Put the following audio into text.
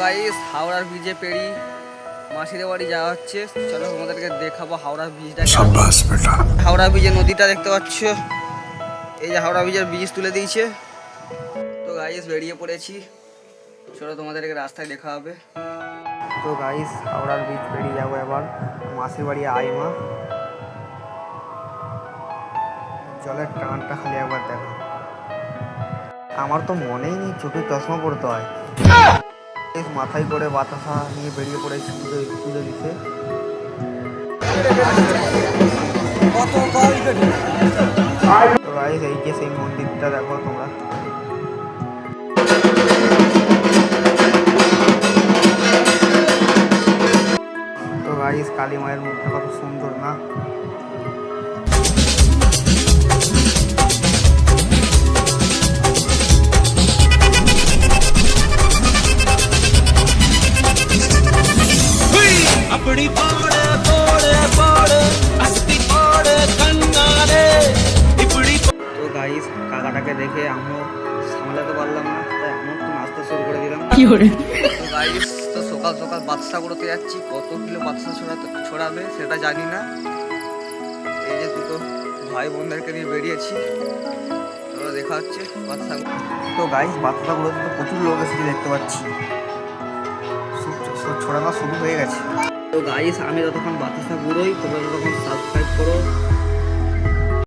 Guys হাওড়ার ব্রিজে peri মাসিদের বাড়ি যাওয়া হচ্ছে। চলো তোমাদেরকে দেখাবো হাওড়ার ব্রিজটা। হাওড়া ব্রিজের নদীটা দেখতে পাচ্ছ, এই যে হাওড়া ব্রিজের ব্রিজ তুলে দিয়েছে। তো গাইস বেরিয়ে পড়েছি, চলো তোমাদেরকে রাস্তায় দেখা হবে। তো গাইস হাওড়ার ব্রিজ পেরিয়ে যাবো এবার মাসির বাড়ি আইমা। জলের টানটা খালি একবার দেখো, আমার তো মনেই নেই চোখে চশমা পড়তে হয়। মাথায় করে বাতাসা নিয়ে বেরিয়ে পড়েছি পুজো দিতে। তো গাইস এই যে সেই মন্দিরটা দেখো তোমরা। তো গাইস কালী মায়ের মুখটা কত সুন্দর না? अपनी पाड़े पाड़े पाड़े अस्ती पाड़े कन्नारे इपड़ी। তো গাইস কাকাটাকে দেখে আমিও সামলাতে পারলাম না, তাই আমিও একটু নাচতে শুরু করে দিলাম। তো গাইস তো সকাল সকাল বাদশা করতে যাচ্ছি, কত কিলো বাদশা ছড়াবে সেটা জানি না। এই যে দুটো ভাই বোনদেরকে নিয়ে বেরিয়েছি, তো দেখা হচ্ছে বাদশা। তো গাইস বাদশা গুলোতে তো প্রচুর লোক এসেছে দেখতে পাচ্ছি, ছড়ানো শুরু হয়ে গেছে। তো গাইস আমি যতক্ষণ বাতাসা ঘুরোই তোমরা ততক্ষণ সাবস্ক্রাইব করো।